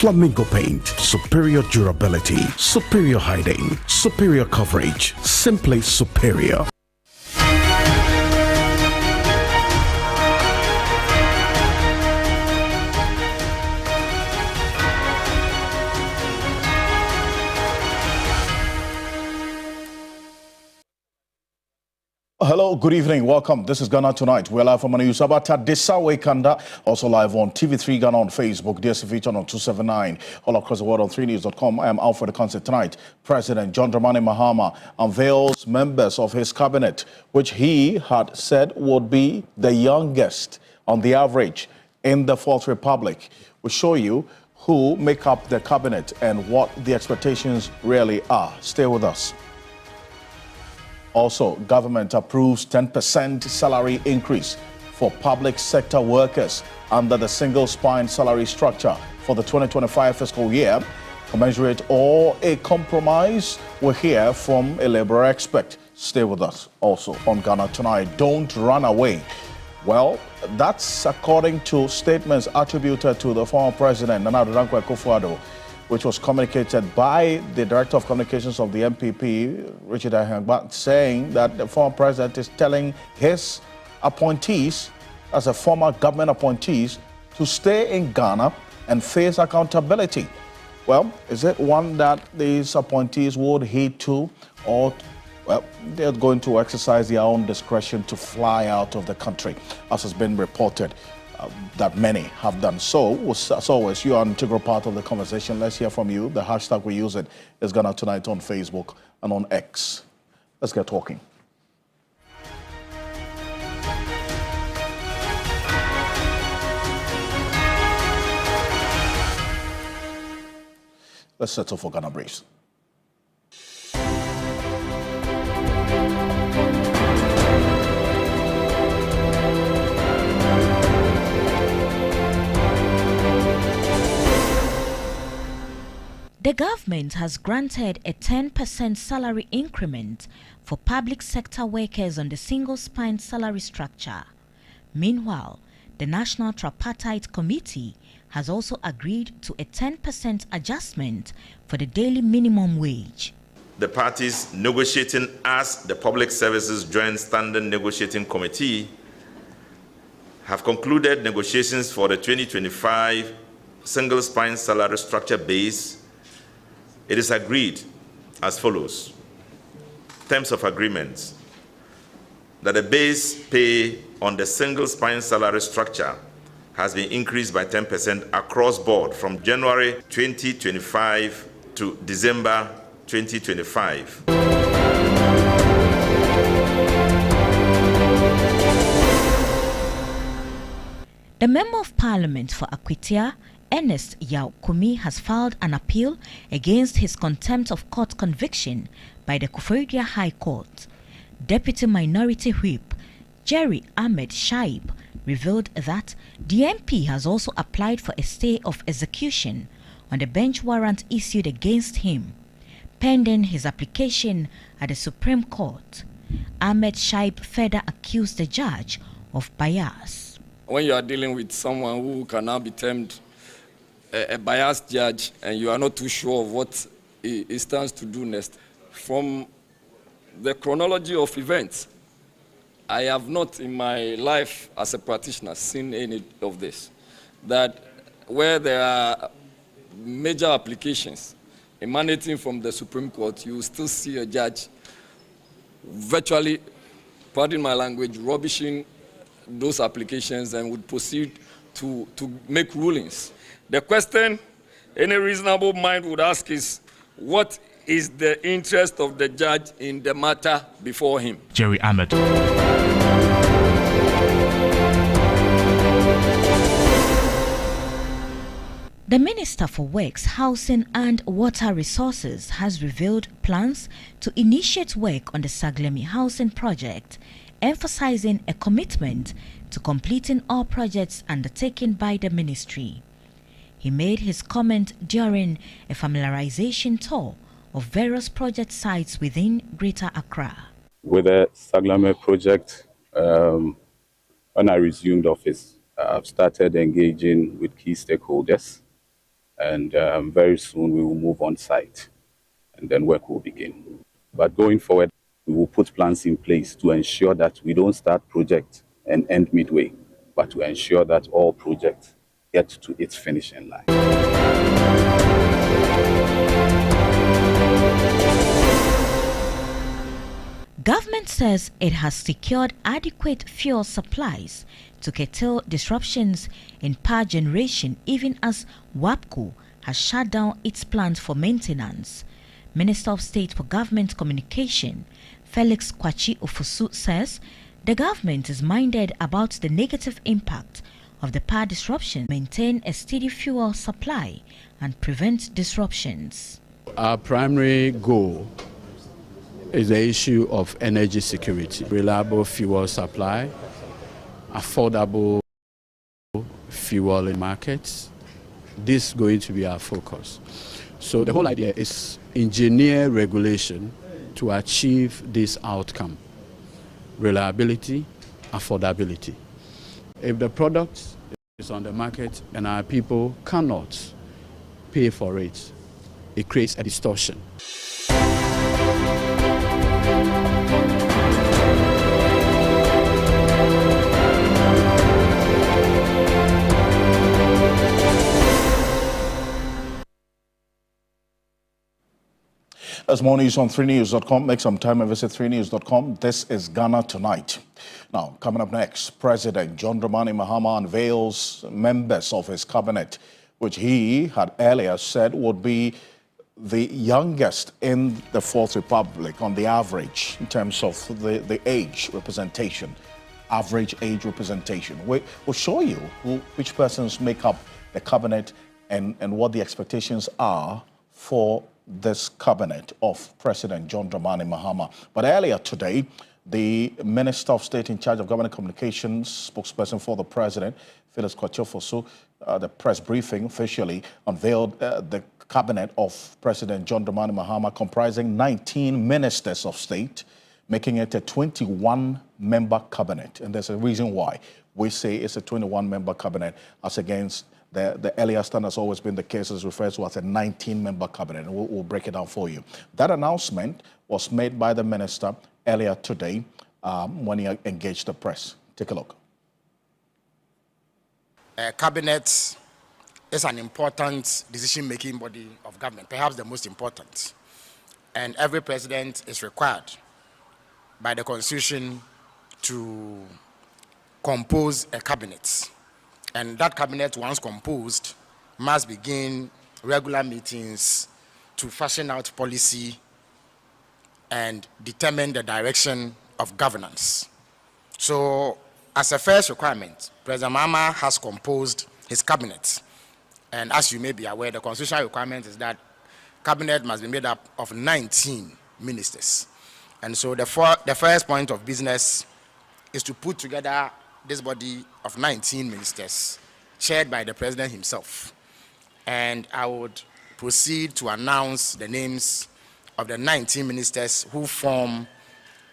Flamingo paint, superior durability, superior hiding, superior coverage, simply superior. Hello, good evening, welcome. This is Ghana Tonight. We're live from Manayusabata, Desawe Kanda, also live on TV3 Ghana on Facebook, DSTV channel 279, all across the world on 3news.com. I am Alfred Ocansey. Tonight, President John Dramani Mahama unveils members of his cabinet, which he had said would be the youngest on the average in the Fourth Republic. We'll show you who make up the cabinet and what the expectations really are. Stay with us. Also, government approves 10% salary increase for public sector workers under the single spine salary structure for the 2025 fiscal year. Commensurate or a compromise? We'll hear from a labor expert. Stay with us. Also on Ghana Tonight, don't run away. Well, that's according to statements attributed to the former president, Nana Addo Akufo-Addo, which was communicated by the Director of Communications of the MPP, Richard Ahangba, saying that the former president is telling his appointees, as a former government appointees, to stay in Ghana and face accountability. Well, is it one that these appointees would heed to, or well, they're going to exercise their own discretion to fly out of the country, as has been reported? That many have done so. As always, you are an integral part of the conversation. Let's hear from you. The hashtag we use is Ghana Tonight on Facebook and on X. Let's get talking. Let's settle for Ghana Briefs. The government has granted a 10% salary increment for public sector workers on the single spine salary structure. Meanwhile, the National Tripartite Committee has also agreed to a 10% adjustment for the daily minimum wage. The parties negotiating as the Public Services Joint Standing Negotiating Committee have concluded negotiations for the 2025 single spine salary structure base. It is agreed as follows. Terms of agreement that the base pay on the single spine salary structure has been increased by 10% across board from January 2025 to December 2025. The Member of Parliament for Akwitia, Ernest Yao Kumi, has filed an appeal against his contempt of court conviction by the Koforidua High Court. Deputy Minority Whip Jerry Ahmed Shaib revealed that the MP has also applied for a stay of execution on the bench warrant issued against him, pending his application at the Supreme Court. Ahmed Shaib further accused the judge of bias. When you are dealing with someone who can now be termed a biased judge and you are not too sure of what he stands to do next, from the chronology of events, I have not in my life as a practitioner seen any of this. That where there are major applications emanating from the Supreme Court, you will still see a judge virtually, pardon my language, rubbishing those applications and would proceed to make rulings. The question any reasonable mind would ask is, what is the interest of the judge in the matter before him? Jerry Ahmed. The Minister for Works, Housing and Water Resources has revealed plans to initiate work on the Saglemi housing project, emphasizing a commitment to completing all projects undertaken by the ministry. He made his comment during a familiarization tour of various project sites within Greater Accra. With the Saglame project, when I resumed office, I've started engaging with key stakeholders And very soon we will move on site, and then work will begin. But going forward, we will put plans in place to ensure that we don't start project and end midway, but to ensure that all projects get to its finishing line. Government says it has secured adequate fuel supplies to curtail disruptions in power generation, even as WAPCO has shut down its plant for maintenance. Minister of State for Government Communication, Felix Kwachi Ofosu, says the government is minded about the negative impact of the power disruption, maintain a steady fuel supply and prevent disruptions. Our primary goal is the issue of energy security, reliable fuel supply, affordable fuel in markets. This is going to be our focus. So the whole idea is engineer regulation to achieve this outcome: reliability, affordability. If the product is on the market and our people cannot pay for it, it creates a distortion. As more news on 3news.com. Make some time and visit 3news.com. This is Ghana Tonight. Now, coming up next, President John Dramani Mahama unveils members of his cabinet, which he had earlier said would be the youngest in the Fourth Republic on the average in terms of the age representation, average age representation. We'll show you which persons make up the cabinet and what the expectations are for this cabinet of President John Dramani Mahama. But earlier today, the Minister of State in charge of Government Communications, spokesperson for the President, Felix Kwachi Ofosu, the press briefing officially unveiled the cabinet of President John Dramani Mahama, comprising 19 ministers of state, making it a 21-member cabinet. And there's a reason why we say it's a 21-member cabinet as against the earlier stand has always been the case, as referred to as a 19-member cabinet. And we'll break it down for you. That announcement was made by the minister earlier today when he engaged the press. Take a look. Cabinet is an important decision-making body of government, perhaps the most important. And every president is required by the Constitution to compose a cabinet. And that cabinet, once composed, must begin regular meetings to fashion out policy and determine the direction of governance. So, as a first requirement, President Mahama has composed his cabinet. And as you may be aware, the constitutional requirement is that cabinet must be made up of 19 ministers. And so the first point of business is to put together this body of 19 ministers, chaired by the president himself. And I would proceed to announce the names of the 19 ministers who form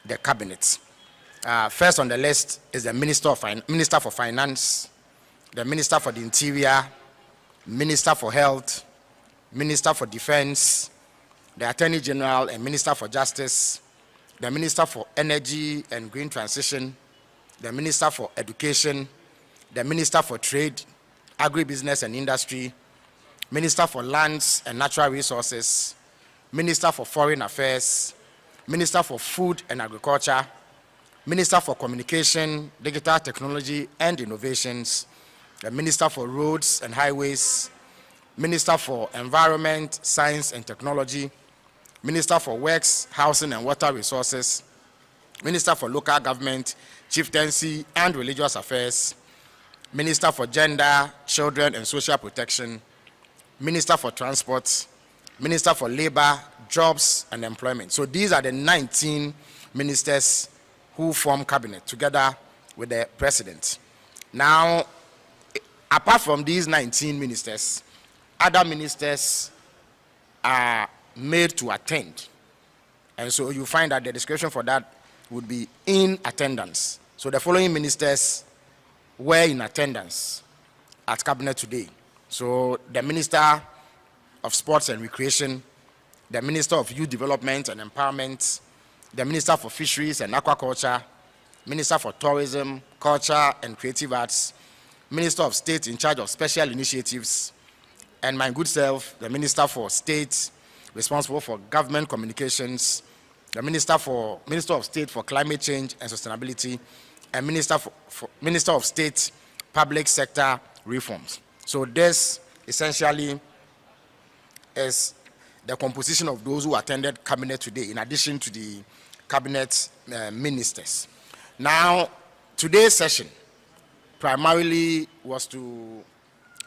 the cabinet. First on the list is the Minister for Finance, the Minister for the Interior, Minister for Health, Minister for Defense, the Attorney General and Minister for Justice, the Minister for Energy and Green Transition, the Minister for Education, the Minister for Trade, Agribusiness and Industry, Minister for Lands and Natural Resources, Minister for Foreign Affairs, Minister for Food and Agriculture, Minister for Communication, Digital Technology and Innovations, the Minister for Roads and Highways, Minister for Environment, Science and Technology, Minister for Works, Housing and Water Resources, Minister for Local Government, Chieftaincy and Religious Affairs, Minister for Gender, Children and Social Protection, Minister for Transport, Minister for Labor, Jobs and Employment. So these are the 19 ministers who form cabinet together with the president. Now, apart from these 19 ministers, other ministers are made to attend. And so you find that the description for that would be in attendance. So the following ministers were in attendance at cabinet today. So the Minister of Sports and Recreation, the Minister of Youth Development and Empowerment, the Minister for Fisheries and Aquaculture, Minister for Tourism, Culture and Creative Arts, Minister of State in charge of Special Initiatives, and my good self, the Minister for State responsible for Government Communications, the Minister of State for Climate Change and Sustainability, and Minister of State Public Sector Reforms. So this essentially is the composition of those who attended Cabinet today, in addition to the Cabinet ministers. Now, today's session primarily was to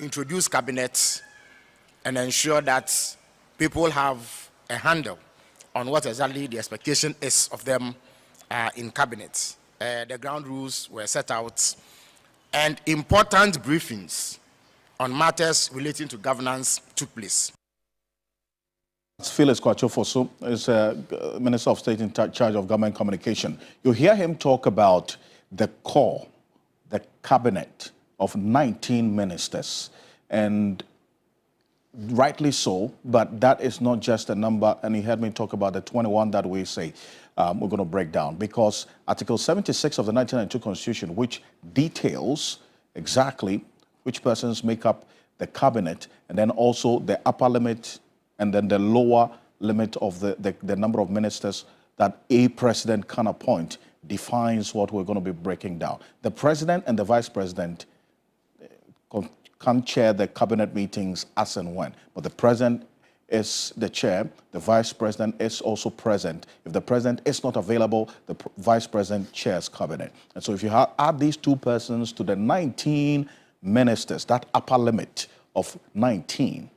introduce Cabinet and ensure that people have a handle on what exactly the expectation is of them in Cabinet. The ground rules were set out, and important briefings on matters relating to governance took place. Felix Kwachofosu is Minister of State in charge of Government Communication. You hear him talk about the core, the cabinet of 19 ministers, and rightly so, but that is not just a number, and he heard me talk about the 21 that we say we're going to break down, because Article 76 of the 1992 Constitution, which details exactly which persons make up the cabinet, and then also the upper limit and then the lower limit of the number of ministers that a president can appoint, defines what we're going to be breaking down. The president and the vice president can chair the cabinet meetings as and when, but the president is the chair, the vice president is also present. If the president is not available, the vice president chairs cabinet. And so if you add these two persons to the 19 ministers, that upper limit of 19,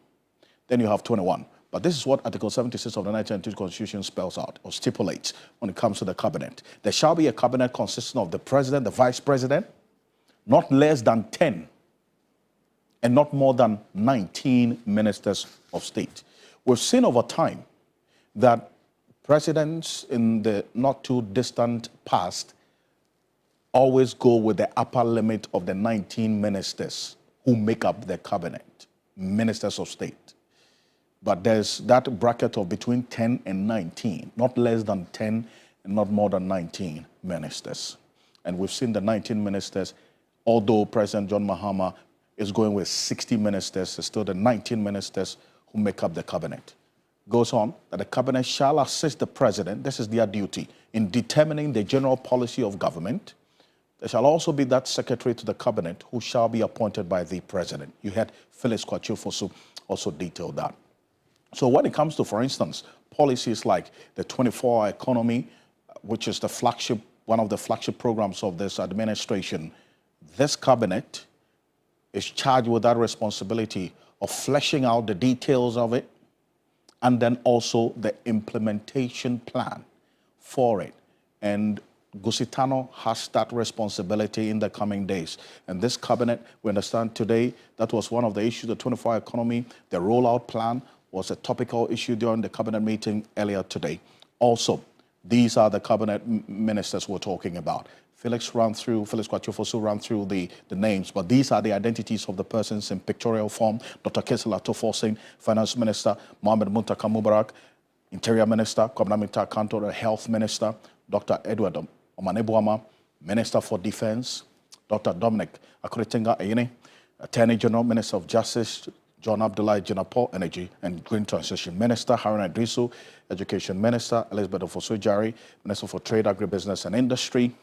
then you have 21. But this is what Article 76 of the 1992 Constitution spells out or stipulates when it comes to the cabinet. There shall be a cabinet consisting of the president, the vice president, not less than 10, and not more than 19 ministers of state. We've seen over time that presidents in the not too distant past always go with the upper limit of the 19 ministers who make up the cabinet, ministers of state. But there's that bracket of between 10 and 19, not less than 10 and not more than 19 ministers. And we've seen the 19 ministers, although President John Mahama is going with 60 ministers, it's still the 19 ministers who make up the cabinet. Goes on that the cabinet shall assist the president, this is their duty, in determining the general policy of government. There shall also be that secretary to the cabinet who shall be appointed by the president. You had Felix Kwachofosu also detailed that. So when it comes to, for instance, policies like the 24-hour economy, which is the flagship, one of the flagship programs of this administration, this cabinet is charged with that responsibility of fleshing out the details of it, and then also the implementation plan for it. And Gusitano has that responsibility in the coming days. And this cabinet, we understand today, that was one of the issues, the 24-hour economy, the rollout plan was a topical issue during the cabinet meeting earlier today. Also, these are the cabinet ministers we're talking about. Felix Kwachofosu ran through the names, but these are the identities of the persons in pictorial form. Dr. Kesela Tofosin, Finance Minister, Mohamed Muntaka Mubarak, Interior Minister, Kwabena Kanto, the Health Minister, Dr. Edward Omanebuama, Minister for Defense, Dr. Dominic Akuritinga Ayine, Attorney General, Minister of Justice, John Abdullahi Jinapo, Energy and Green Transition Minister, Haruna Idrisu, Education Minister, Elizabeth Ofosojari, Minister for Trade, Agribusiness and Industry,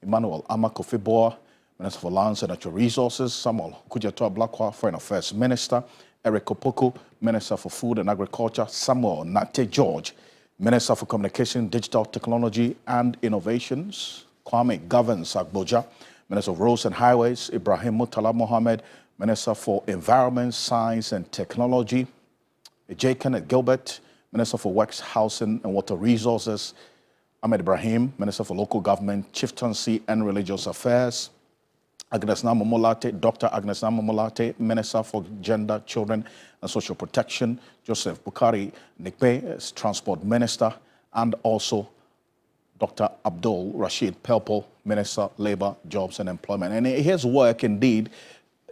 Emmanuel Amakofiboa, Minister for Lands and Natural Resources, Samuel Kujato Ablakwa, Foreign Affairs Minister, Eric Opoku, Minister for Food and Agriculture, Samuel Nate George, Minister for Communication, Digital Technology and Innovations, Kwame Governance Agboja, Minister of Roads and Highways, Ibrahim Mutala Mohammed, Minister for Environment, Science and Technology, J. Kenneth Gilbert, Minister for Works, Housing and Water Resources, Ahmed Ibrahim, Minister for Local Government, Chieftaincy and Religious Affairs, Agnes Namomolate, Dr. Agnes Namomolate, Minister for Gender, Children and Social Protection, Joseph Bukari Nikbe as Transport Minister, and also Dr. Abdul Rashid Pelpo, Minister, Labor, Jobs and Employment. And his work indeed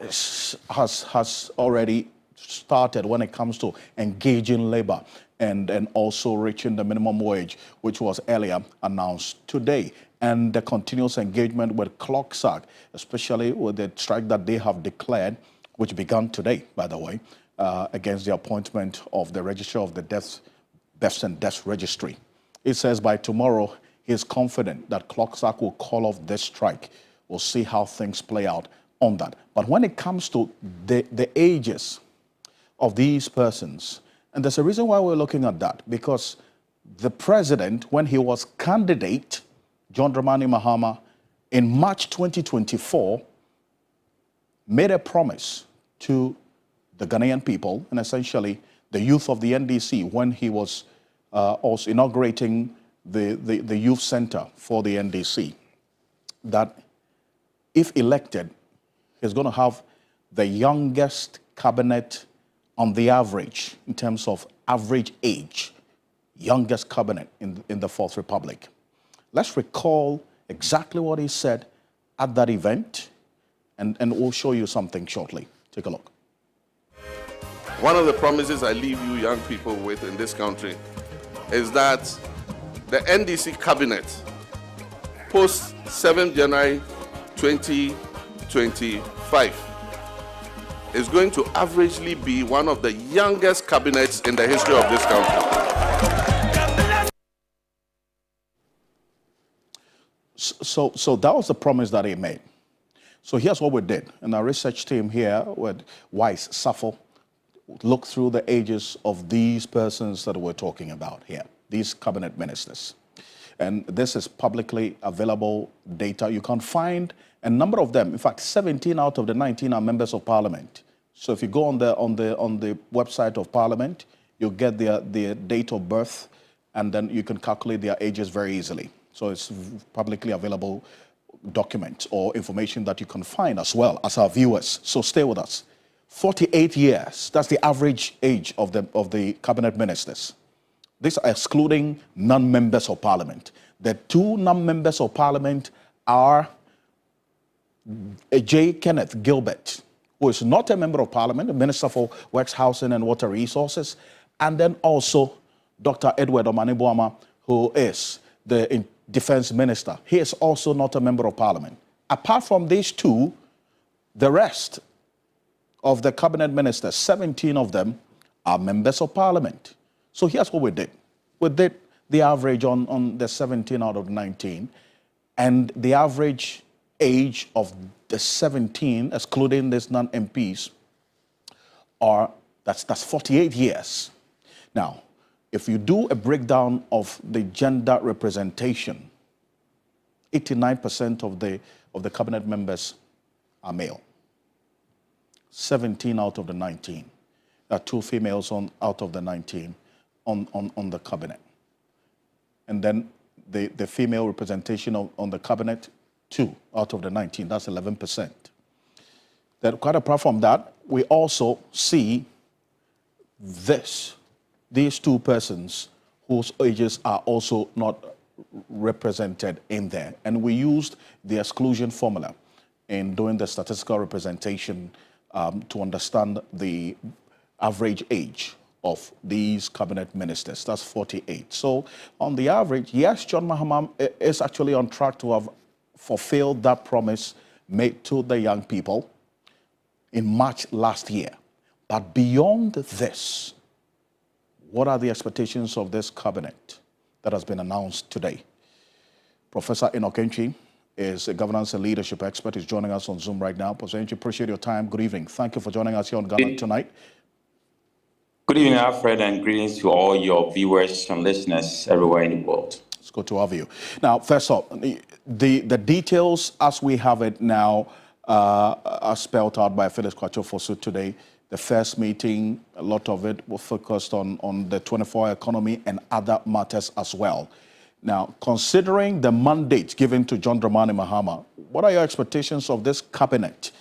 has already started when it comes to engaging labor and also reaching the minimum wage, which was earlier announced today. And the continuous engagement with ClockSAC, especially with the strike that they have declared, which began today, by the way, against the appointment of the Registrar of the Deaths and Deaths Registry. It says by tomorrow, he is confident that ClockSAC will call off this strike. We'll see how things play out on that. But when it comes to the ages of these persons, and there's a reason why we're looking at that, because the president, when he was candidate, John Dramani Mahama, in March 2024, made a promise to the Ghanaian people and essentially the youth of the NDC when he was also inaugurating the youth center for the NDC, that if elected, he's going to have the youngest cabinet on the average, in terms of average age, youngest cabinet in the Fourth Republic. Let's recall exactly what he said at that event, and we'll show you something shortly. Take a look. One of the promises I leave you young people with in this country is that the NDC cabinet, post 7th January 2025, is going to averagely be one of the youngest cabinets in the history of this country. So that was the promise that he made. So here's what we did. And our research team here with Weiss Safo looked through the ages of these persons that we're talking about here, these cabinet ministers. And this is publicly available data. You can find a number of them. In fact, 17 out of the 19 are members of parliament. So if you go on the website of parliament, you'll get their date of birth, and then you can calculate their ages very easily. So it's publicly available document or information that you can find as well as our viewers. So stay with us. 48 years, that's the average age of the cabinet ministers. These are excluding non-members of parliament. The two non-members of parliament are J. Kenneth Gilbert, who is not a member of parliament, the Minister for Works, Housing and Water Resources, and then also Dr. Edward Omanibuama, who is the Defense Minister. He is also not a member of parliament. Apart from these two, the rest of the cabinet ministers, 17 of them, are members of parliament. So here's what we did. We did the average on the 17 out of 19, and the average age of the 17, excluding these non-MPs, that's 48 years. Now, if you do a breakdown of the gender representation, 89% of the cabinet members are male. 17 out of the 19. There are 2 females out of the 19 on the cabinet. And then the female representation on the cabinet, 2 out of the 19. That's 11%. Then quite apart from that, we also see these 2 persons whose ages are also not represented in there. And we used the exclusion formula in doing the statistical representation to understand the average age of these cabinet ministers. That's 48. So on the average, yes, John Mahama is actually on track to have fulfilled that promise made to the young people in March last year. But beyond this, what are the expectations of this cabinet that has been announced today? Professor Ocansey is a governance and leadership expert. He's joining us on Zoom right now. Professor Ocansey, appreciate your time. Good evening. Thank you for joining us here on Ghana Tonight. Good evening, Alfred, and greetings to all your viewers and listeners everywhere in the world. It's good to have you. Now, first off, the details as we have it now are spelled out by Felix Kwacho-Fosu today. The first meeting, a lot of it was focused on the 24-hour economy and other matters as well. Now, considering the mandate given to John Dramani Mahama, what are your expectations of this cabinet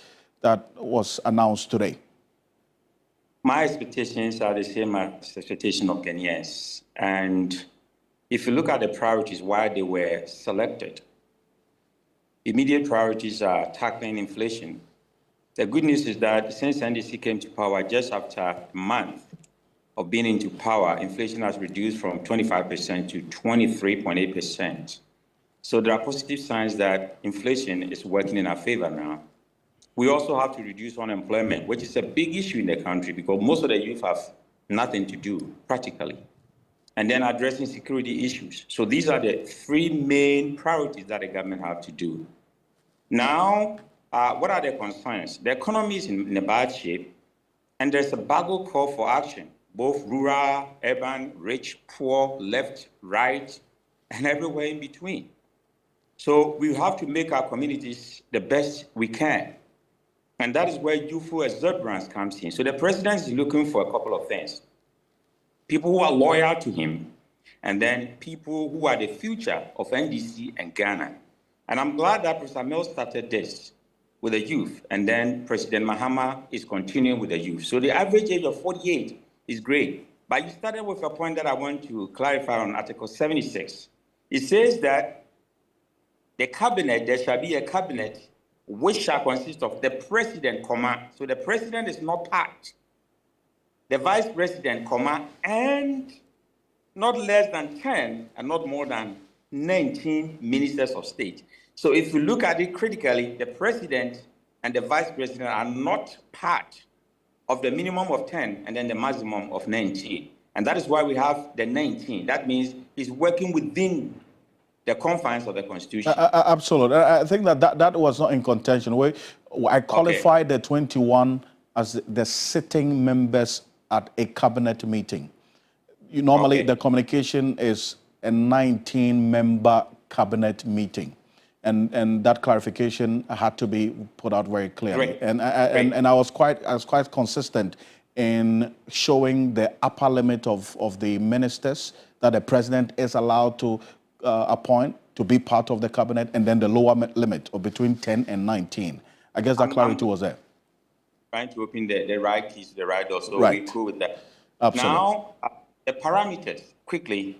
that was announced today? My expectations are the same as the expectation of Ghanaians. And if you look at the priorities, why they were selected, immediate priorities are tackling inflation, The good news is that since NDC came to power, just after a month of being into power, inflation has reduced from 25% to 23.8%. So there are positive signs that inflation is working in our favor now. We also have to reduce unemployment, which is a big issue in the country because most of the youth have nothing to do practically. And then addressing security issues. So these are the three main priorities that the government have to do. Now, what are the concerns? The economy is in a bad shape, and there's a bagel call for action, both rural, urban, rich, poor, left, right, and everywhere in between. So we have to make our communities the best we can. And that is where youthful exuberance comes in. So the president is looking for a couple of things. People who are loyal to him, and then people who are the future of NDC and Ghana. And I'm glad that Professor Mills started this with the youth, and then President Mahama is continuing with the youth. So the average age of 48 is great. But you started with a point that I want to clarify on Article 76. It says that the cabinet, there shall be a cabinet which shall consist of the president, so the president is not part, the vice president, and not less than 10 and not more than 19 ministers of state. So if you look at it critically, the president and the vice president are not part of the minimum of 10 and then the maximum of 19. And that is why we have the 19. That means he's working within the confines of the Constitution. Absolutely. I think that was not in contention. I qualified the 21 as the sitting members at a cabinet meeting. Normally, the communication is a 19-member cabinet meeting. And that clarification had to be put out very clearly. Great. And I was quite consistent in showing the upper limit of the ministers that the president is allowed to appoint to be part of the cabinet, and then the lower limit of between 10 and 19. I guess that clarity was there. Trying to open the right keys to the right door, so right. we're cool with that. Absolutely. Now, the parameters, quickly,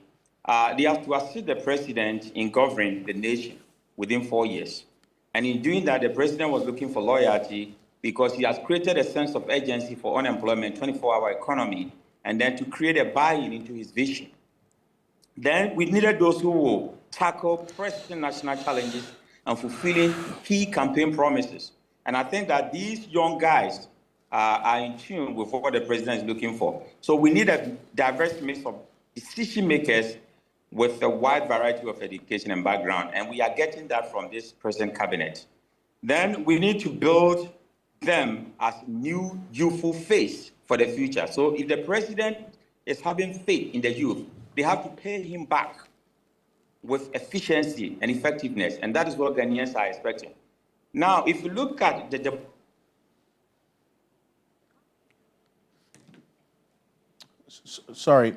they have to assist the president in governing the nation within 4 years. And in doing that, the president was looking for loyalty because he has created a sense of urgency for unemployment, 24-hour economy, and then to create a buy-in into his vision. Then we needed those who will tackle pressing national challenges and fulfilling key campaign promises. And I think that these young guys are in tune with what the president is looking for. So we need a diverse mix of decision makers with a wide variety of education and background, and we are getting that from this present cabinet. Then we need to build them as new youthful face for the future. So if the president is having faith in the youth, they have to pay him back with efficiency and effectiveness, and that is what Ghanaians are expecting. Now, if you look at the Sorry.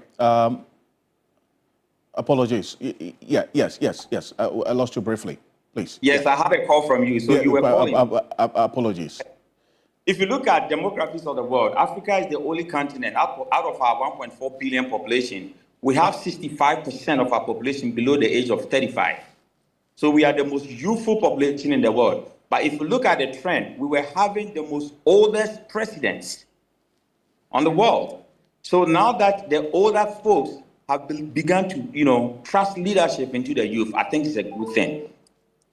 Apologies. Yes. I lost you briefly. Please. Yes, I had a call from you, so you were calling. Apologies. If you look at demographics of the world, Africa is the only continent, out of our 1.4 billion population, we have 65% of our population below the age of 35. So we are the most youthful population in the world. But if you look at the trend, we were having the most oldest presidents on the world. So now that the older folks have begun to, trust leadership into the youth, I think it's a good thing.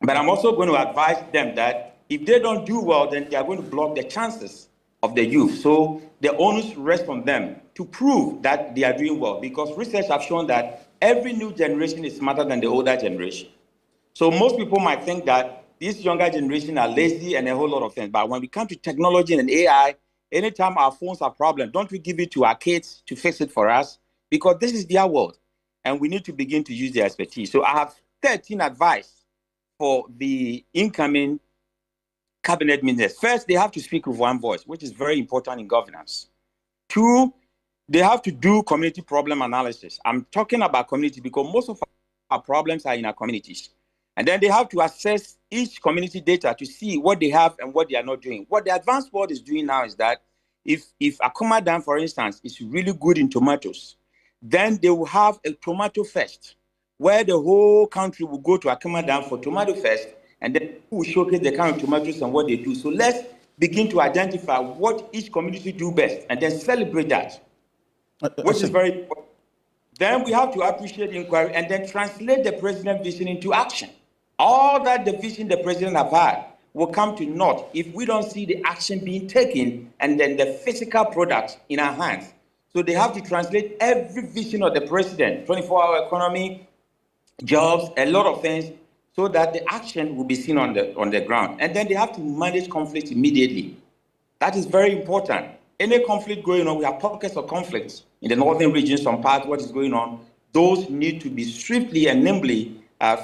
But I'm also going to advise them that if they don't do well, then they are going to block the chances of the youth. So the onus rests on them to prove that they are doing well, because research has shown that every new generation is smarter than the older generation. So most people might think that this younger generation are lazy and a whole lot of things. But when we come to technology and AI, anytime our phones are problem, don't we give it to our kids to fix it for us? Because this is their world, and we need to begin to use their expertise. So I have 13 advice for the incoming cabinet ministers. First, they have to speak with one voice, which is very important in governance. 2, they have to do community problem analysis. I'm talking about community because most of our problems are in our communities. And then they have to assess each community data to see what they have and what they are not doing. What the advanced world is doing now is that if Akuma Dam, for instance, is really good in tomatoes, then they will have a tomato fest where the whole country will go to Akuma Dam for tomato fest, and then we will showcase the kind of tomatoes and what they do. So let's begin to identify what each community do best and then celebrate that, which is very important. Then we have to appreciate inquiry and then translate the president's vision into action. All that the vision the president have had will come to naught if we don't see the action being taken and then the physical product in our hands. So they have to translate every vision of the president, 24-hour economy, jobs, a lot of things, so that the action will be seen on the ground. And then they have to manage conflict immediately. That is very important. Any conflict going on, we have pockets of conflicts in the northern region, some part what is going on, those need to be swiftly and nimbly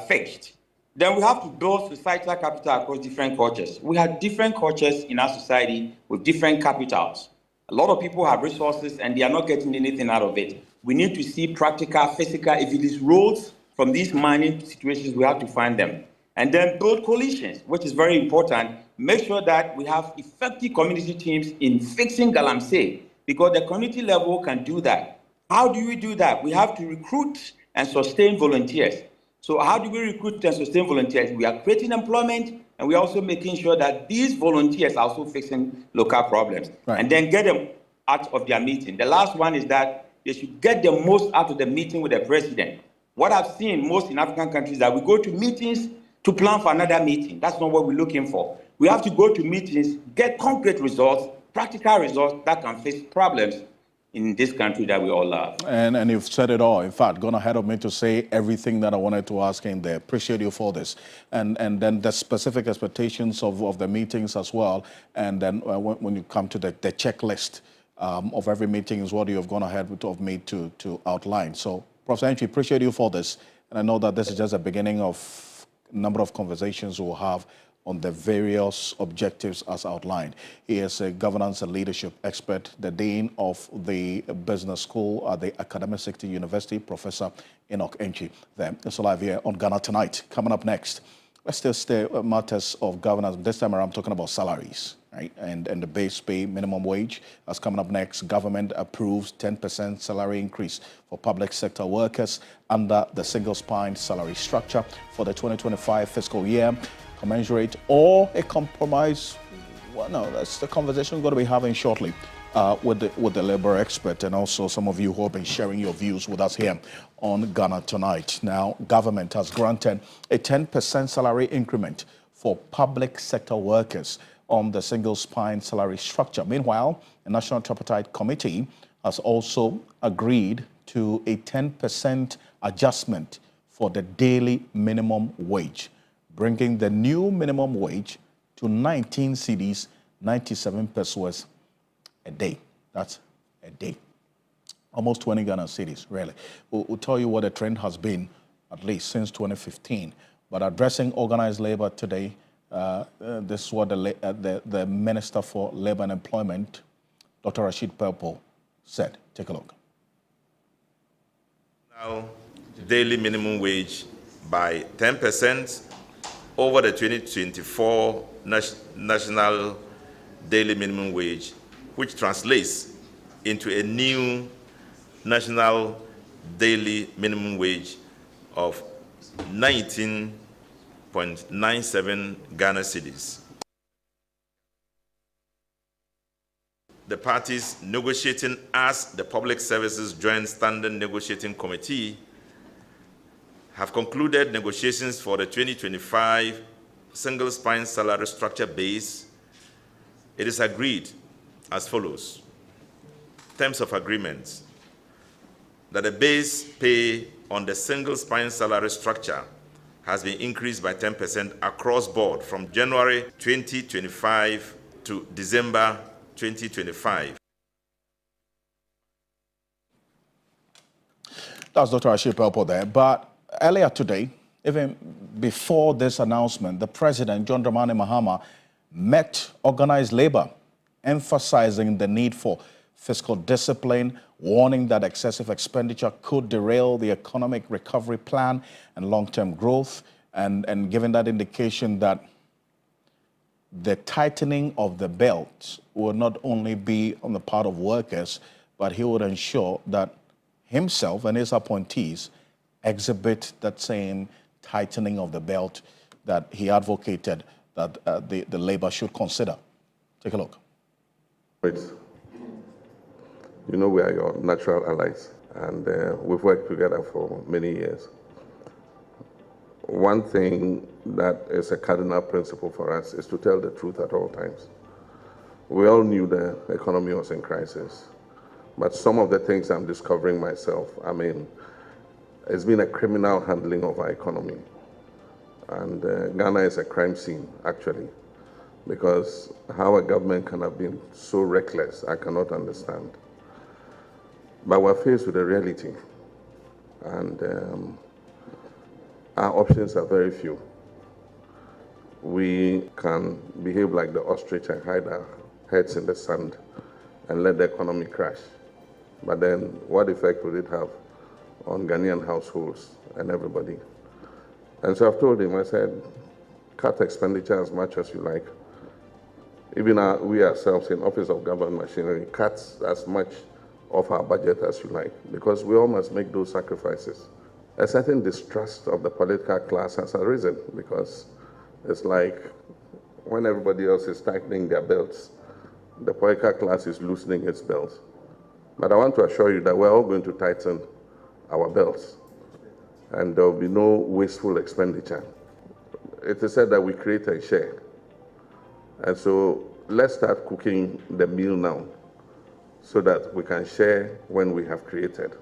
fixed. Then we have to build societal capital across different cultures. We have different cultures in our society with different capitals. A lot of people have resources and they are not getting anything out of it. We need to see practical, physical, if it is roads from these mining situations, we have to find them. And then build coalitions, which is very important. Make sure that we have effective community teams in fixing galamsey, because the community level can do that. How do we do that? We have to recruit and sustain volunteers. So how do we recruit and sustain volunteers? We are creating employment, and we're also making sure that these volunteers are also fixing local problems. Right. And then get them out of their meeting. The last one is that they should get the most out of the meeting with the president. What I've seen most in African countries is that we go to meetings to plan for another meeting. That's not what we're looking for. We have to go to meetings, get concrete results, practical results that can fix problems in this country that we all love. And you've said it all. In fact, gone ahead of me to say everything that I wanted to ask in there. Appreciate you for this. And then the specific expectations of the meetings as well. And then when you come to the checklist of every meeting is what you have gone ahead of me to outline. So, Professor Entry, appreciate you for this. And I know that this is just a beginning of a number of conversations we'll have on the various objectives as outlined. He is a governance and leadership expert, the Dean of the Business School at the Academic City University, Professor Ocansey. There. It's live here on Ghana Tonight. Coming up next, let's still stay matters of governance. This time around, I'm talking about salaries, right? And the base pay minimum wage. That's coming up next. Government approves 10% salary increase for public sector workers under the single spine salary structure for the 2025 fiscal year. Commensurate or a compromise? Well, no, that's the conversation we're going to be having shortly with the labor expert and also some of you who have been sharing your views with us here on Ghana Tonight. Now, government has granted a 10% salary increment for public sector workers on the single spine salary structure. Meanwhile, the National Tripartite Committee has also agreed to a 10% adjustment for the daily minimum wage, bringing the new minimum wage to 19 cedis, 97 pesos a day. That's a day. Almost 20 Ghana cedis, really. We'll tell you what the trend has been, at least since 2015. But addressing organized labor today, this is what the Minister for Labor and Employment, Dr. Rashid Pelpo, said. Take a look. Now, daily minimum wage by 10%, over the 2024 national daily minimum wage, which translates into a new national daily minimum wage of 19.97 Ghana cedis. The parties negotiating as the Public Services Joint Standing Negotiating Committee have concluded negotiations for the 2025 single spine salary structure base. It is agreed as follows. Terms of agreement that the base pay on the single spine salary structure has been increased by 10% across board from January 2025 to December 2025. That's Dr. Rashid Pelpo there. But earlier today, even before this announcement, the President, John Dramani Mahama, met organized labor, emphasizing the need for fiscal discipline, warning that excessive expenditure could derail the economic recovery plan and long-term growth, and giving that indication that the tightening of the belt will not only be on the part of workers, but he would ensure that himself and his appointees exhibit that same tightening of the belt that he advocated that the labor should consider. Take a look. You know we are your natural allies, and we've worked together for many years. One thing that is a cardinal principle for us is to tell the truth at all times. We all knew the economy was in crisis, but some of the things I'm discovering myself, I mean, it's been a criminal handling of our economy. And Ghana is a crime scene, actually, because how a government can have been so reckless, I cannot understand. But we're faced with a reality, and our options are very few. We can behave like the ostrich and hide our heads in the sand and let the economy crash. But then what effect would it have on Ghanaian households and everybody? And so I've told him, I said, cut expenditure as much as you like. Even we ourselves in Office of Government Machinery, cut as much of our budget as you like, because we all must make those sacrifices. A certain distrust of the political class has arisen, because it's like when everybody else is tightening their belts, the political class is loosening its belts. But I want to assure you that we're all going to tighten our belts, and there will be no wasteful expenditure. It is said that we create and share. And so let's start cooking the meal now so that we can share when we have created.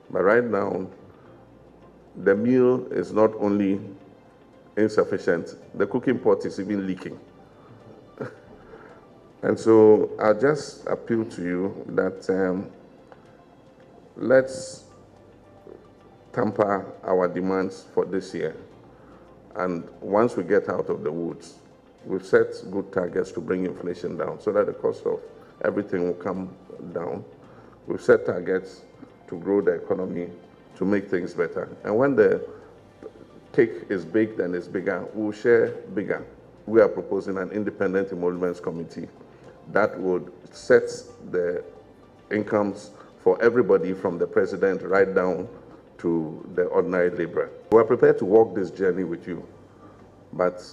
But right now, the meal is not only insufficient, the cooking pot is even leaking. And so I'll just appeal to you that let's temper our demands for this year. And once we get out of the woods, we've set good targets to bring inflation down so that the cost of everything will come down. We've set targets to grow the economy, to make things better. And when the cake is baked and is bigger, we'll share bigger. We are proposing an independent emoluments committee that would set the incomes for everybody from the president right down to the ordinary laborer. We're prepared to walk this journey with you, but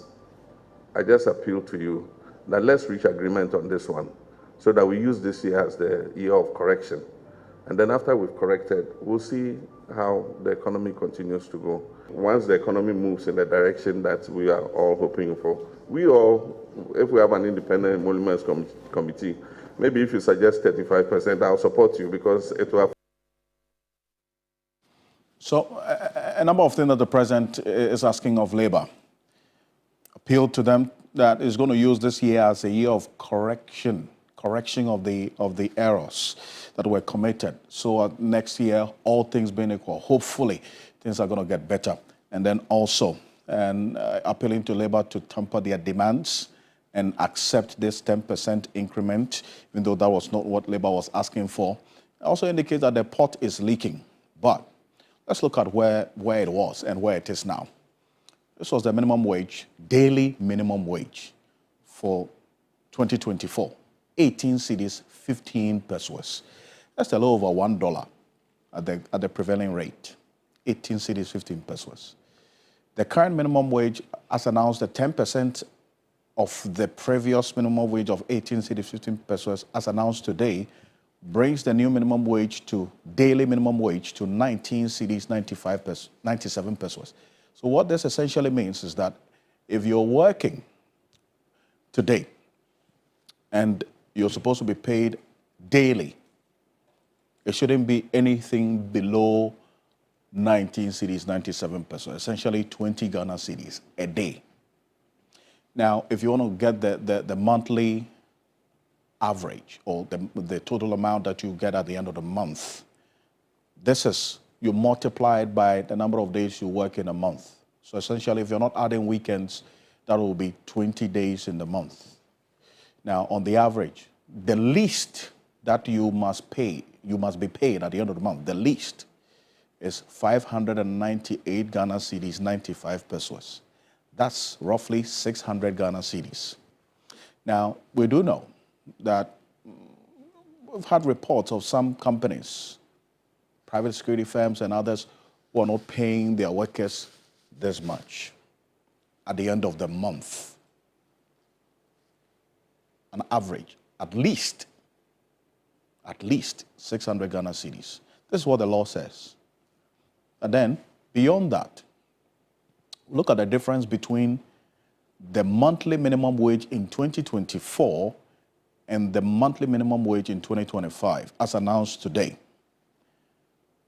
I just appeal to you that let's reach agreement on this one so that we use this year as the year of correction. And then after we've corrected, we'll see how the economy continues to go. Once the economy moves in the direction that we are all hoping for, we all, if we have an independent emoluments committee, maybe if you suggest 35%, I'll support you, because it will have. So a number of things that the president is asking of Labour. Appeal to them that is going to use this year as a year of correction of the errors that were committed. So next year, all things being equal, hopefully things are going to get better. And then also appealing to Labour to temper their demands and accept this 10% increment, even though that was not what Labour was asking for. It also indicates that the pot is leaking. But let's look at where it was and where it is now. This was the minimum wage, daily minimum wage for 2024. 18 cedis, 15 pesos. That's a little over $1 at the prevailing rate. 18 cedis, 15 pesos. The current minimum wage, as announced, the 10% of the previous minimum wage of 18 cedis, 15 pesos, as announced today, brings the new minimum wage to daily minimum wage to 19 cedis, 97 pesos. So what this essentially means is that if you're working today and you're supposed to be paid daily, it shouldn't be anything below 19 cedis, 97 pesos, essentially 20 Ghana cedis a day. Now, if you want to get the monthly average or the total amount that you get at the end of the month, this is, you multiply it by the number of days you work in a month. So essentially, if you're not adding weekends, that will be 20 days in the month. Now, on the average, the least that you must be paid at the end of the month, the least is 598 Ghana cedis, 95 pesos. That's roughly 600 Ghana cedis. Now, we do know that we've had reports of some companies, private security firms and others, who are not paying their workers this much at the end of the month. an average, at least 600 Ghana cedis. This is what the law says. And then, beyond that, look at the difference between the monthly minimum wage in 2024 and the monthly minimum wage in 2025, as announced today.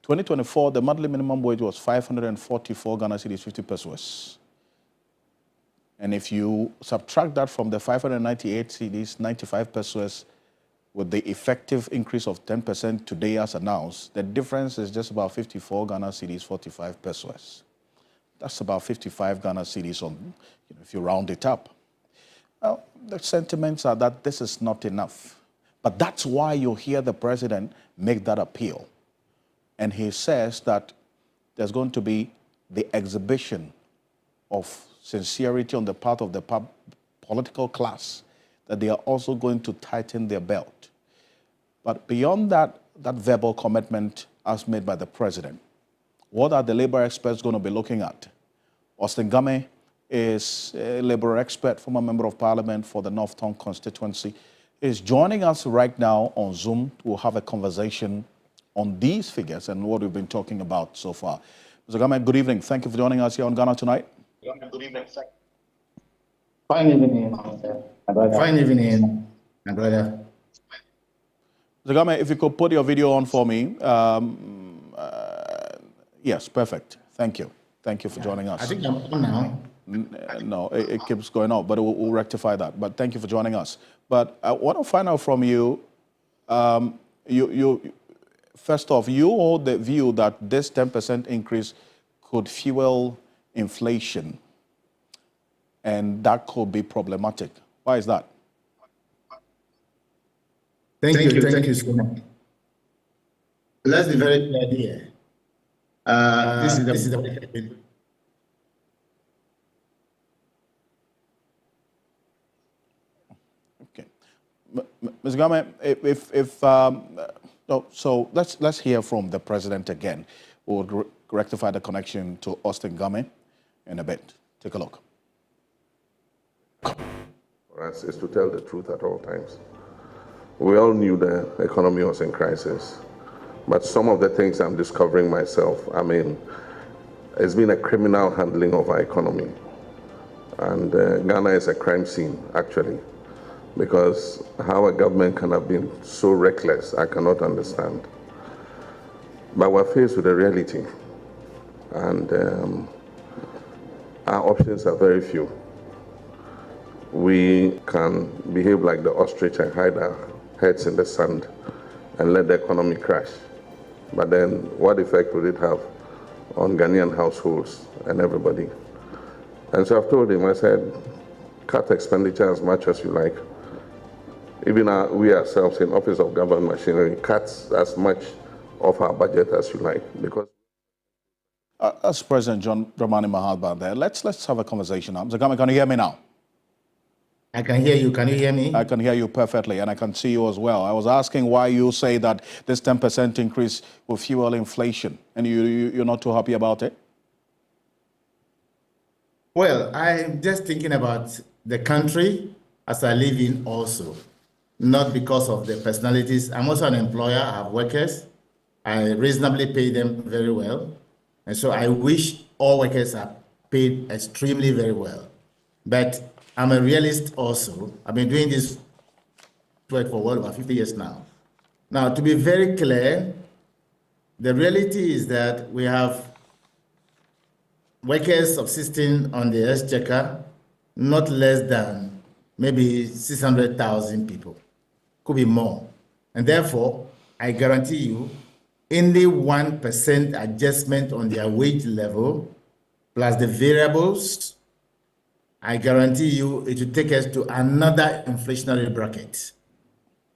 2024, the monthly minimum wage was 544 Ghana cedis, 50 pesos. And if you subtract that from the 598 cedis, 95 pesos, with the effective increase of 10% today as announced, the difference is just about 54 Ghana cedis, 45 pesos. That's about 55 Ghana cedis on, if you round it up. Well, the sentiments are that this is not enough. But that's why you hear the president make that appeal. And he says that there's going to be the exhibition of sincerity on the part of the political class, that they are also going to tighten their belt. But beyond that verbal commitment as made by the president, what are the labor experts going to be looking at? Austin Game is a labor expert, former member of parliament for the North Tongue constituency, is joining us right now on Zoom to have a conversation on these figures and what we've been talking about so far. Mr. Game, good evening. Thank you for joining us here on Ghana Tonight. Good evening. Fine evening, my brother. Fine evening, my brother. Mr. Game, if you could put your video on for me. Yes, perfect. Thank you. Thank you for joining us. I think I'm on now. No, it keeps going out, but we'll rectify that. But thank you for joining us. But I want to find out from you, first off, you hold the view that this 10% increase could fuel inflation, and that could be problematic. Why is that? Thank you so much. Let's be very clear here. This is the okay, Ms. Game, so let's hear from the president again. We'll rectify the connection to Austin Game in a bit. Take a look. For us is to tell the truth at all times. We all knew the economy was in crisis, but some of the things I'm discovering myself, it's been a criminal handling of our economy. And Ghana is a crime scene, actually, because how a government can have been so reckless, I cannot understand. But we're faced with a reality, and our options are very few. We can behave like the ostrich and hide our heads in the sand and let the economy crash. But then what effect will it have on Ghanaian households and everybody? And so I've told him, I said, cut expenditure as much as you like. Even we ourselves in Office of Government Machinery, cut as much of our budget as you like, because as President John Dramani Mahama there, let's have a conversation now. Mr. Game, can you hear me now? I can hear you. Can you hear me? I can hear you perfectly, and I can see you as well. I was asking why you say that this 10% increase will fuel inflation, and you're not too happy about it? Well, I'm just thinking about the country as I live in also, not because of the personalities. I'm also an employer. I have workers. I reasonably pay them very well. And so I wish all workers are paid extremely very well. But I'm a realist also. I've been doing this work for well over 50 years now. Now, to be very clear, the reality is that we have workers subsisting on the exchequer, not less than maybe 600,000 people. Could be more. And therefore, I guarantee you, only 1% adjustment on their wage level, plus the variables, I guarantee you it will take us to another inflationary bracket.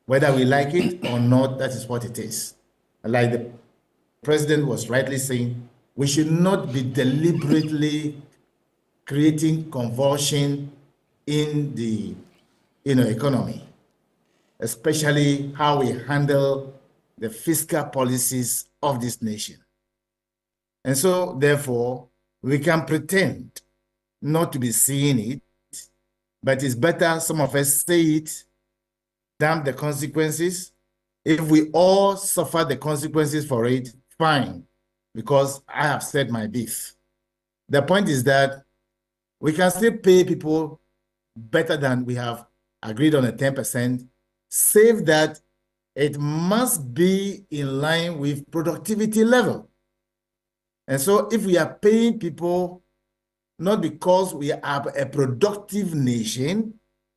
Whether we like it or not, that is what it is. Like the president was rightly saying, we should not be deliberately creating convulsion in the economy, especially how we handle the fiscal policies of this nation. And so, therefore, we can pretend not to be seeing it, but it's better some of us say it damp the consequences. If we all suffer the consequences for it, fine, because I have said my piece. The point is that we can still pay people better than we have agreed on a 10%, save that it must be in line with productivity level. And so if we are paying people not because we are a productive nation,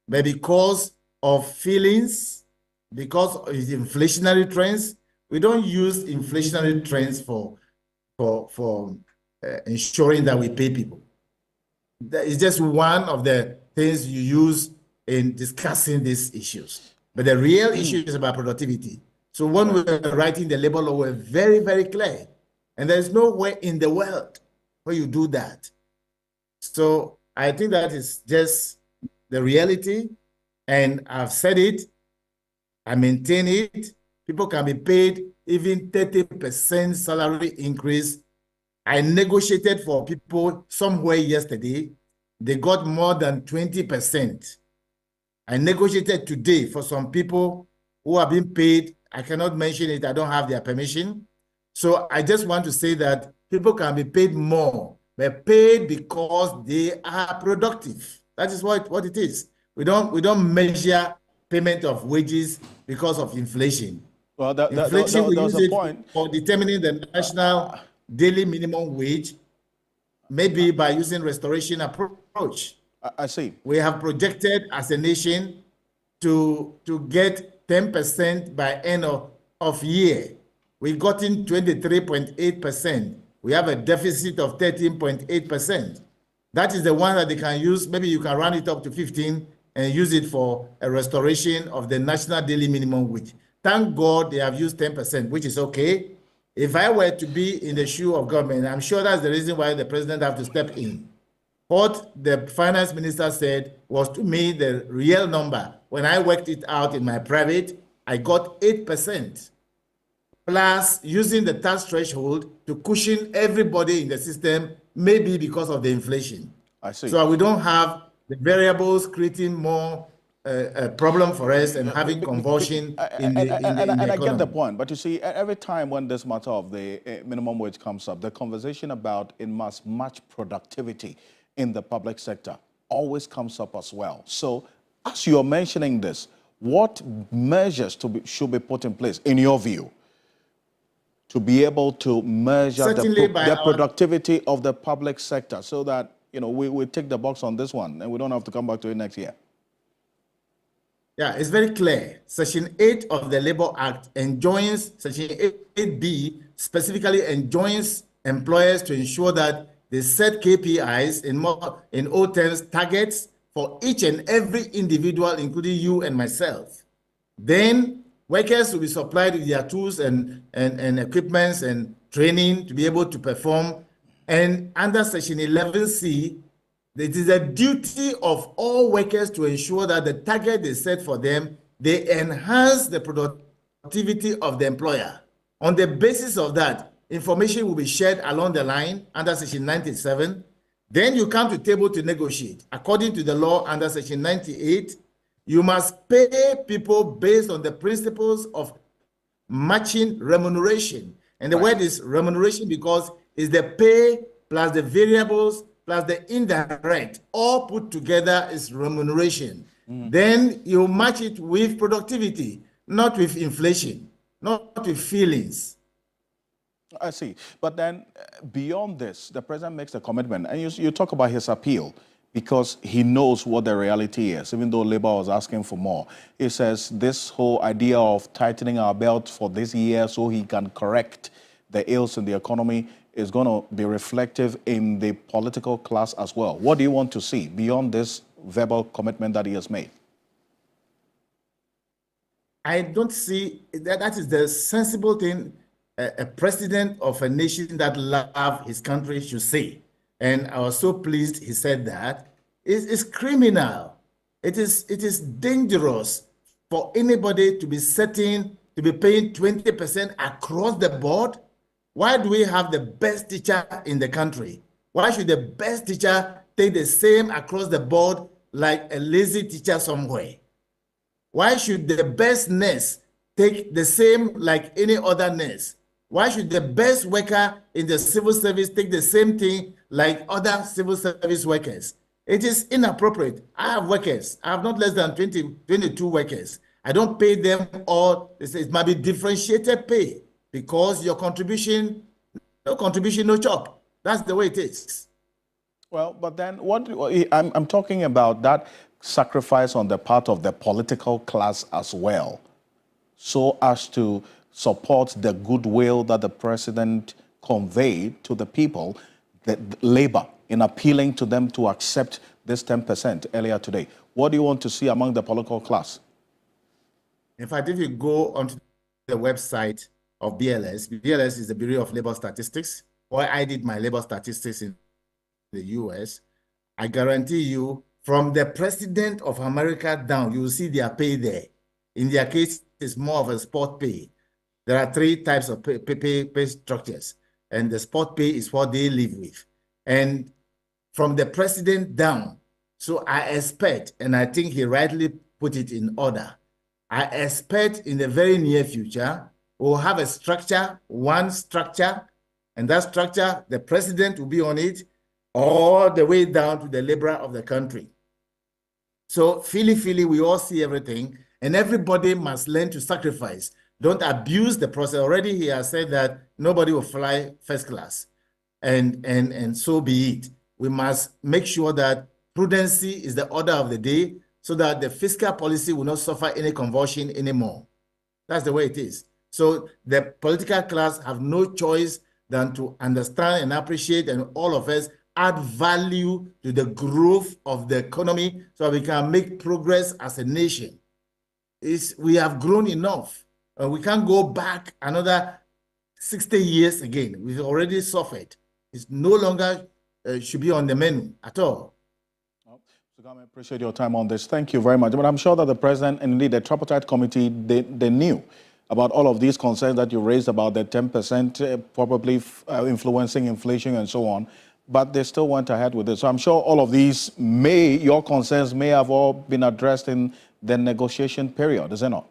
but because of feelings, because of inflationary trends, we don't use inflationary trends for ensuring that we pay people. That is just one of the things you use in discussing these issues. But the real issue is about productivity. So when we were writing the labor law, we were very, very clear. And there's nowhere in the world where you do that. So I think that is just the reality. And I've said it, I maintain it. People can be paid even 30% salary increase. I negotiated for people somewhere yesterday. They got more than 20%. I negotiated today for some people who are being paid. I cannot mention it. I don't have their permission. So I just want to say that people can be paid more, but paid because they are productive. That is what it is. We don't measure payment of wages because of inflation. Well, inflation, we use it point for determining the national daily minimum wage, maybe by using restoration approach. I see. We have projected as a nation to get 10% by end of year. We got in 23.8%. We have a deficit of 13.8%. That is the one that they can use. Maybe you can run it up to 15 and use it for a restoration of the national daily minimum wage. Thank God they have used 10%, which is okay. If I were to be in the shoe of government, I'm sure that's the reason why the president have to step in. What the finance minister said was to me the real number. When I worked it out in my private, I got 8%. Plus using the tax threshold to cushion everybody in the system, maybe because of the inflation. I see. So we don't have the variables creating more a problem for us and having convulsion in the economy. I get the point, but you see, every time when this matter of the minimum wage comes up, the conversation about it must match productivity in the public sector always comes up as well. So as you're mentioning this, what measures should be put in place, in your view, to be able to measure the productivity of the public sector so that, you know, we tick the box on this one and we don't have to come back to it next year? Yeah, it's very clear. Section 8 of the Labor Act enjoins, Section 8B specifically enjoins employers to ensure that they set KPIs, in old terms, targets for each and every individual, including you and myself. Then workers will be supplied with their tools and equipments and training to be able to perform. And under Section 11C, it is a duty of all workers to ensure that the target they set for them, they enhance the productivity of the employer. On the basis of that, information will be shared along the line under Section 97. Then you come to table to negotiate. According to the law under Section 98, you must pay people based on the principles of matching remuneration. And the word is remuneration because it's the pay plus the variables plus the indirect, all put together is remuneration. Then you match it with productivity, not with inflation, not with feelings. I see. But then beyond this, the president makes a commitment, and you talk about his appeal because he knows what the reality is, even though Labour was asking for more. He says this whole idea of tightening our belt for this year so he can correct the ills in the economy is going to be reflective in the political class as well. What do you want to see beyond this verbal commitment that he has made? I don't see that is the sensible thing a president of a nation that loves his country should say. And I was so pleased he said that. It's criminal. It is dangerous for anybody to be paying 20% across the board. Why do we have the best teacher in the country? Why should the best teacher take the same across the board like a lazy teacher somewhere? Why should the best nurse take the same like any other nurse? Why should the best worker in the civil service take the same thing like other civil service workers? It is inappropriate. I have workers. I have not less than 22 workers. I don't pay them all. It might be differentiated pay because your contribution, no chop. That's the way it is. Well, but then what I'm talking about that sacrifice on the part of the political class as well, so as to support the goodwill that the president conveyed to the people, the labor, in appealing to them to accept this 10% earlier today. What do you want to see among the political class? In fact, if you go onto the website of BLS is the Bureau of Labor Statistics, where I did my labor statistics in the US, I guarantee you, from the president of America down, you will see their pay there. In their case, it's more of a spot pay. There are 3 types of pay structures, and the spot pay is what they live with. And from the president down, so I expect, and I think he rightly put it in order, I expect in the very near future, we'll have a structure, one structure, and that structure, the president will be on it all the way down to the laborer of the country. So, Philly, we all see everything, and everybody must learn to sacrifice. Don't abuse the process. Already he has said that nobody will fly first class, and so be it. We must make sure that prudency is the order of the day so that the fiscal policy will not suffer any convulsion anymore. That's the way it is. So the political class have no choice than to understand and appreciate, and all of us add value to the growth of the economy so we can make progress as a nation. We have grown enough. We can't go back another 60 years again. We've already suffered. It's no longer should be on the menu at all. I appreciate your time on this. Thank you very much. But I'm sure that the president and indeed the tripartite committee, they knew about all of these concerns that you raised about the 10% probably influencing inflation and so on, but they still went ahead with it. So I'm sure all of these your concerns may have all been addressed in the negotiation period, is it not?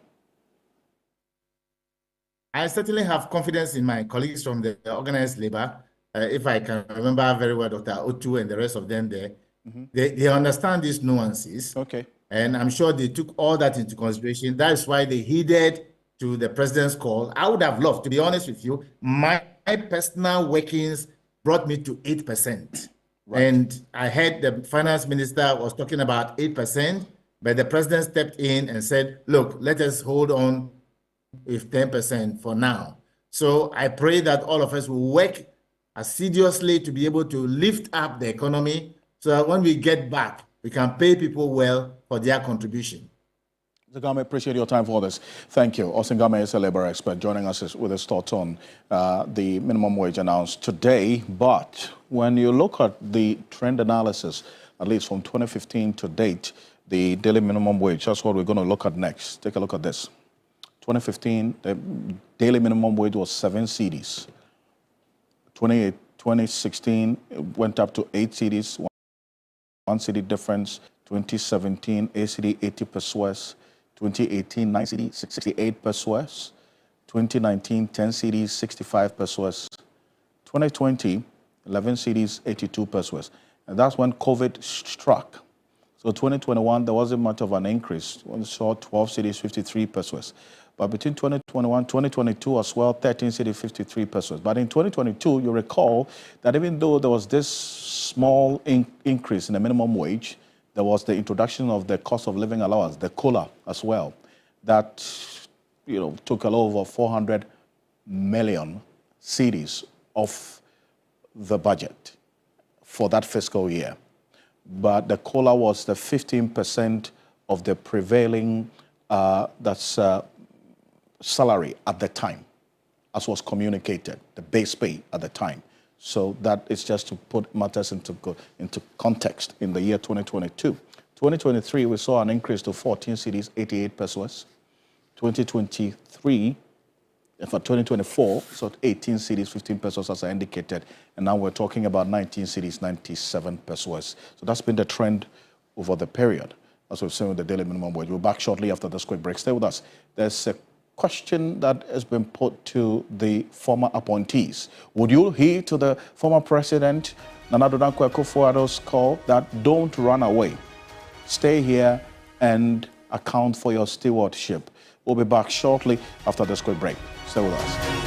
I certainly have confidence in my colleagues from the organized labor. If I can remember very well, Dr. Otu and the rest of them there, they understand these nuances. Okay. And I'm sure they took all that into consideration. That's why they heeded to the president's call. I would have loved, to be honest with you, my personal workings brought me to 8%. Right. And I heard the finance minister was talking about 8%, but the president stepped in and said, look, let us hold on with 10% for now. So I pray that all of us will work assiduously to be able to lift up the economy so that when we get back, we can pay people well for their contribution. Osingame, appreciate your time for this. Thank you. Osingame is a labor expert joining us with his thoughts on the minimum wage announced today. But when you look at the trend analysis, at least from 2015 to date, the daily minimum wage, that's what we're going to look at next. Take a look at this. 2015, the daily minimum wage was 7 cedis. 2016, it went up to 8 cedis, 1 cedi difference. 2017, 8 cedi, 80 pesos. 2018, 9 cedi, 68 pesos. 2019, 10 cedis, 65 pesos. 2020, 11 cedis, 82 pesos. And that's when COVID struck. So 2021, there wasn't much of an increase. We saw 12 cedis, 53 pesos. But between 2021 and 2022 as well, 13 cedis, 53 pesos. But in 2022, you recall that even though there was this small increase in the minimum wage, there was the introduction of the cost of living allowance, the COLA as well, that took a lot over 400 million cedis off the budget for that fiscal year. But the COLA was the 15% of the prevailing salary at the time, as was communicated, the base pay at the time. So that is just to put matters into context in the year 2022. 2023, we saw an increase to 14 cedis, 88 pesos. 2023, for 2024, so 18 cedis, 15 pesos as I indicated. And now we're talking about 19 cedis, 97 pesos. So that's been the trend over the period. as we've seen with the daily minimum wage. We'll be back shortly after this quick break. Stay with us. There's a question that has been put to the former appointees. Would you heed to the former president, Nana Addo Dankwa Akufo-Addo's call that don't run away? Stay here and account for your stewardship. We'll be back shortly after this quick break. Stay with us.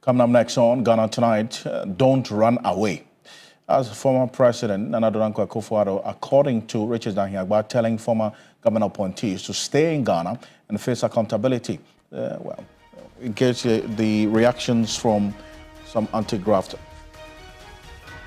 Coming up next on Ghana Tonight, don't run away. As former President Nana Addo Dankwa Akufo-Addo, according to Richard Dahiagba, telling former government appointees to stay in Ghana and face accountability. Well, in case the reactions from some anti-graft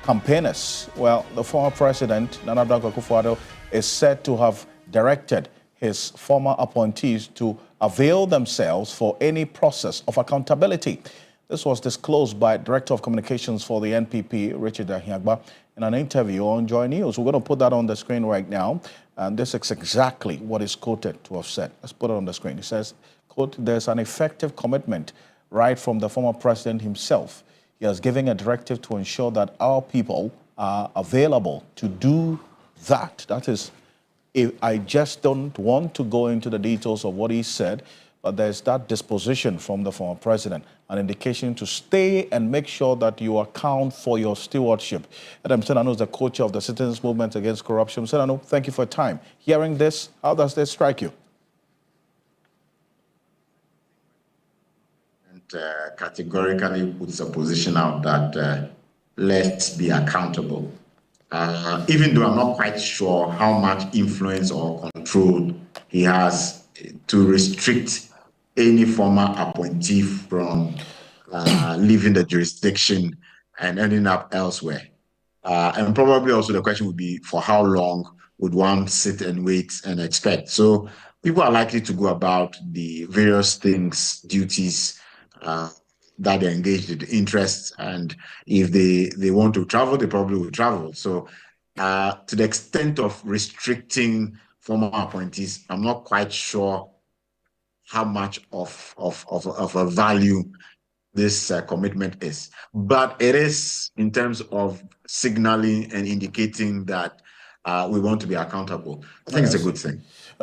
campaigners. Well, the former president, Nana Addo Dankwa Akufo-Addo, is said to have directed his former appointees to avail themselves for any process of accountability. This was disclosed by Director of Communications for the NPP, Richard Dahiagba, in an interview on Joy News. We're going to put that on the screen right now. And this is exactly what is quoted to have said. Let's put it on the screen. It says, quote, "There's an effective commitment right from the former president himself. He has given a directive to ensure that our people are available to do that." That is, I just don't want to go into the details of what he said, but there's that disposition from the former president, an indication to stay and make sure that you account for your stewardship. Adam Senano is the co-chair of the Citizens Movement Against Corruption. Senano, thank you for your time. Hearing this, how does this strike you? And categorically puts a position out that let's be accountable. even though I'm not quite sure how much influence or control he has to restrict any former appointee from leaving the jurisdiction and ending up elsewhere. And probably also the question would be, for how long would one sit and wait and expect? So people are likely to go about the various things, duties that they're engaged in, interests, and if they want to travel, they probably will travel. So to the extent of restricting former appointees, I'm not quite sure how much of a value this commitment is. But it is in terms of signaling and indicating that we want to be accountable. I think it's a good thing.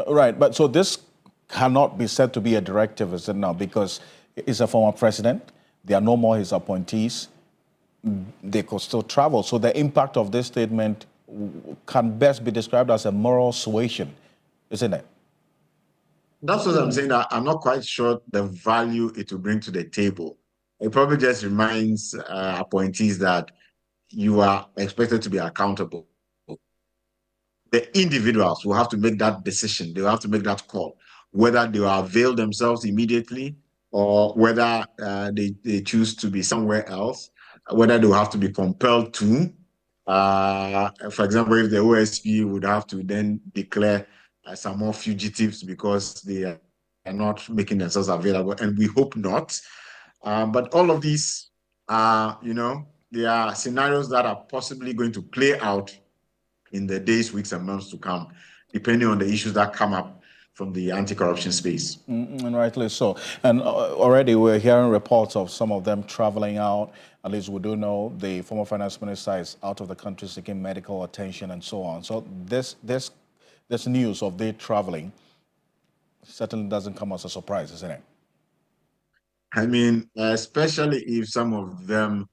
Right, but so this cannot be said to be a directive, is it now? Because he's a former president. There are no more his appointees. They could still travel. So the impact of this statement can best be described as a moral suasion, isn't it? That's what I'm saying. That I'm not quite sure the value it will bring to the table. It probably just reminds appointees that you are expected to be accountable. The individuals will have to make that decision. They will have to make that call, whether they will avail themselves immediately or whether they choose to be somewhere else, whether they will have to be compelled to. For example, if the OSP would have to then declare some more fugitives because they are not making themselves available, and we hope not. But all of these are, there are scenarios that are possibly going to play out in the days, weeks, and months to come, depending on the issues that come up from the anti-corruption space. And rightly so. And already we're hearing reports of some of them traveling out. At least we do know the former finance minister is out of the country seeking medical attention and so on. So this news of their traveling certainly doesn't come as a surprise, isn't it? I mean, especially if some of them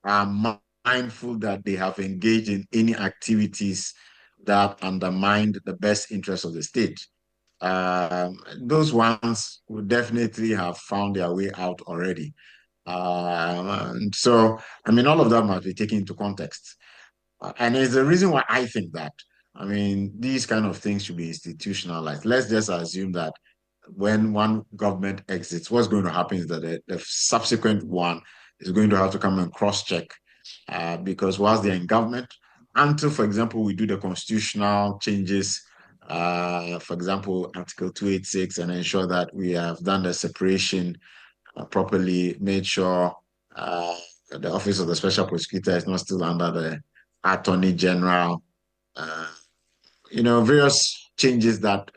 are mindful that they have engaged in any activities that undermine the best interests of the state. Those ones would definitely have found their way out already. And so, I mean, all of that must be taken into context. And there's a reason why I think that. I mean, these kind of things should be institutionalized. Let's just assume that when one government exits, what's going to happen is that the subsequent one is going to have to come and cross-check because whilst they're in government, until, for example, we do the constitutional changes, for example, Article 286, and ensure that we have done the separation properly, made sure the Office of the Special Prosecutor is not still under the Attorney General, various changes that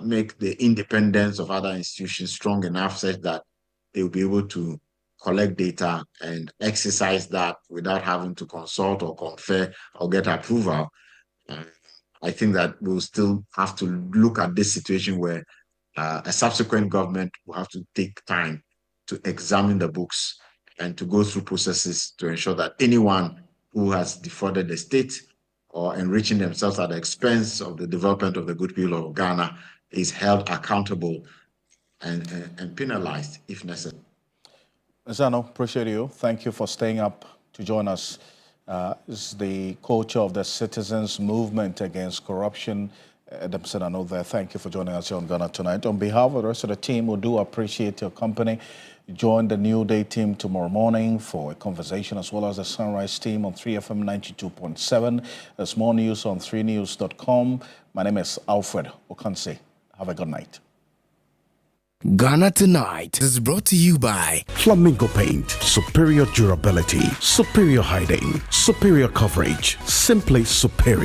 make the independence of other institutions strong enough such that they will be able to collect data and exercise that without having to consult or confer or get approval. I think that we'll still have to look at this situation where a subsequent government will have to take time to examine the books and to go through processes to ensure that anyone who has defrauded the state or enriching themselves at the expense of the development of the good people of Ghana is held accountable and penalized if necessary. Zano, appreciate you. Thank you for staying up to join us. This is the co-chair of the Citizens Movement Against Corruption. I know there. Thank you for joining us here on Ghana Tonight. On behalf of the rest of the team, we do appreciate your company. Join the New Day team tomorrow morning for a conversation, as well as the Sunrise team on 3FM 92.7. There's more news on 3news.com. My name is Alfred Ocansey. Have a good night. Ghana Tonight is brought to you by Flamingo Paint. Superior durability, superior hiding, superior coverage, simply superior.